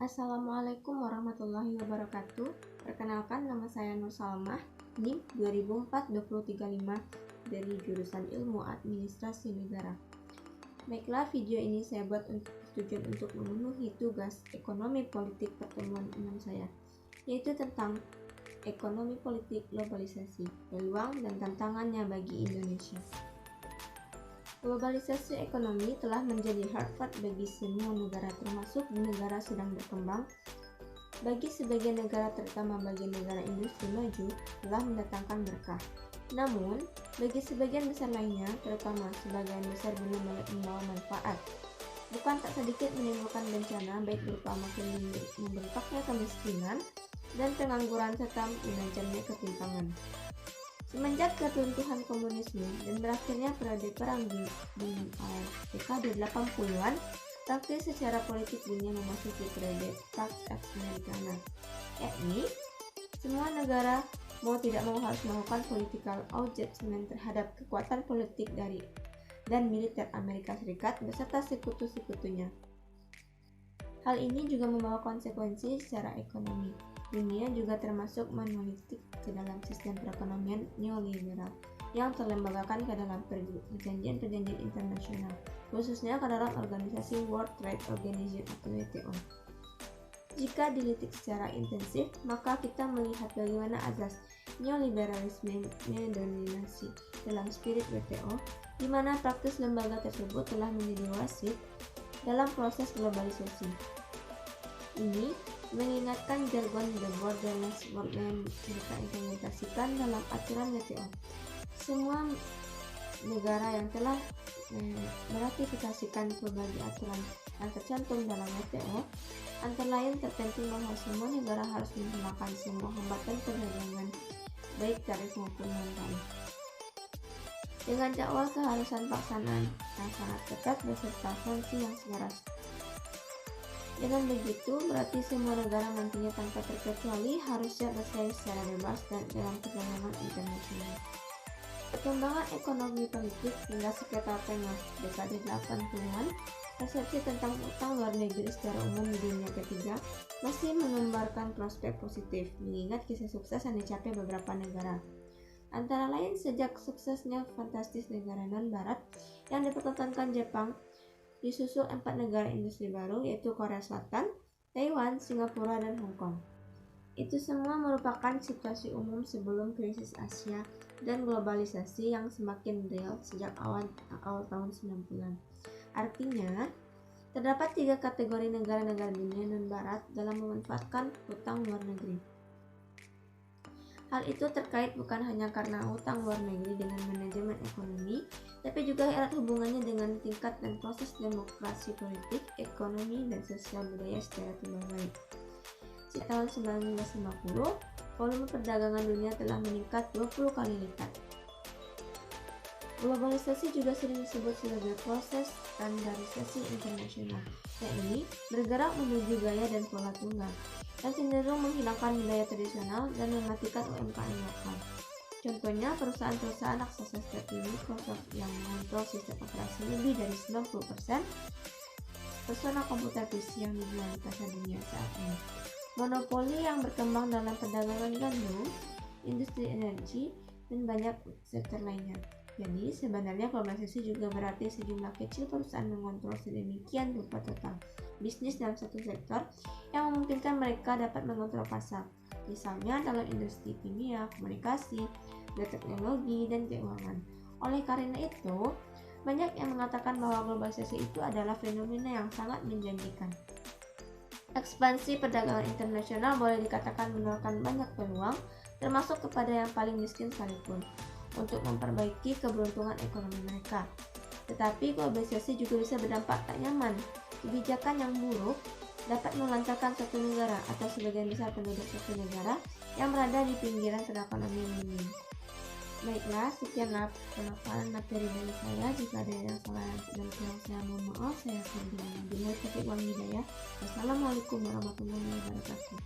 Assalamualaikum warahmatullahi wabarakatuh. Perkenalkan, nama saya Nur Salamah, NIM 2004-2035 dari jurusan Ilmu Administrasi Negara. Baiklah, video ini saya buat tujuan untuk memenuhi tugas ekonomi politik pertemuan umum saya, yaitu tentang ekonomi politik globalisasi, peluang dan tantangannya bagi Indonesia. Globalisasi ekonomi telah menjadi Harvard bagi semua negara, termasuk di negara sedang berkembang. Bagi sebagian negara, terutama bagi negara industri maju, telah mendatangkan berkah. Namun, bagi sebagian besar lainnya, terutama sebagian besar belum membawa manfaat. Bukan tak sedikit menimbulkan bencana, baik berupa makin membengkaknya kemiskinan dan pengangguran serta menajamnya ketimpangan. Semenjak kebuntuan komunisme dan berakhirnya periode perang di dekade 80-an, praktis secara politik dunia memasuki periode Pax Americana, yakni semua negara mau tidak mau harus melakukan political adjustment terhadap kekuatan politik dan militer Amerika Serikat beserta sekutu-sekutunya. Hal ini juga membawa konsekuensi secara ekonomi. Dunia juga termasuk monolitik ke dalam sistem perekonomian neoliberal yang terlembagakan ke dalam perjanjian-perjanjian internasional, khususnya ke dalam organisasi World Trade Organization atau WTO. Jika dilitik secara intensif, maka kita melihat bagaimana azas neoliberalisme mendominasi dalam spirit WTO, di mana praktis lembaga tersebut telah menjadi wasit dalam proses globalisasi. Ini mengingatkan jargon The Borderless World yang mereka implementasikan dalam aturan WTO. Semua negara yang telah meratifikasikan berbagai aturan yang tercantum dalam WTO, antara lain terpenting bahwa semua negara harus menghilangkan semua hambatan perdagangan, baik tarif maupun non-tarif, dengan jadwal keharusan pelaksanaan yang sangat ketat beserta sanksi yang selaras. Dengan begitu, berarti semua negara nantinya tanpa terkecuali harus siap bersaing secara bebas dan dalam perdagangan internasional. Perkembangan ekonomi politik hingga sekitar tengah dekade 80-an, persepsi tentang utang luar negeri secara umum di dunia ketiga masih menggambarkan prospek positif, mengingat kisah sukses yang dicapai beberapa negara. Antara lain sejak suksesnya fantastis negara non-barat yang dipertontonkan Jepang, disusul 4 negara industri baru yaitu Korea Selatan, Taiwan, Singapura, dan Hong Kong. Itu semua merupakan situasi umum sebelum krisis Asia dan globalisasi yang semakin real sejak awal tahun 90-an. Artinya, terdapat 3 kategori negara-negara dunia non-barat dalam memanfaatkan hutang luar negeri. Hal itu terkait bukan hanya karena hutang luar negeri dengan manajemen ekonomi, tapi juga erat hubungannya dengan tingkat dan proses demokrasi politik, ekonomi, dan sosial budaya secara timbal balik. Di tahun 1950, volume perdagangan dunia telah meningkat 20 kali lipat. Globalisasi juga sering disebut sebagai proses standarisasi internasional, yakni bergerak menuju gaya dan pola tunggal, dan cenderung menghilangkan budaya tradisional dan mematikan UMKM lokal. Contohnya, perusahaan-perusahaan raksasa seperti Microsoft yang mengontrol sistem operasi lebih dari 90% personal komputer PC yang dijual di pasar dunia saat ini. Monopoli yang berkembang dalam perdagangan gandum, industri energi, dan banyak sektor lainnya. Jadi, sebenarnya globalisasi juga berarti sejumlah kecil perusahaan mengontrol sedemikian rupa total bisnis dalam satu sektor yang memungkinkan mereka dapat mengontrol pasar, misalnya dalam industri kimia, komunikasi, teknologi, dan keuangan. Oleh karena itu, banyak yang mengatakan bahwa globalisasi itu adalah fenomena yang sangat menjanjikan. Ekspansi perdagangan internasional boleh dikatakan menawarkan banyak peluang, termasuk kepada yang paling miskin sekalipun, untuk memperbaiki keberuntungan ekonomi mereka. Tetapi globalisasi juga bisa berdampak tak nyaman. Kebijakan yang buruk dapat melancarkan suatu negara atau sebagian besar penduduk suatu negara yang berada di pinggiran perekonomian dunia. Baiklah, sekianlah pemaparan materi dari saya. Jika ada yang salah dan kurang, saya mohon maaf. Saya akan bilang. Wassalamualaikum warahmatullahi wabarakatuh.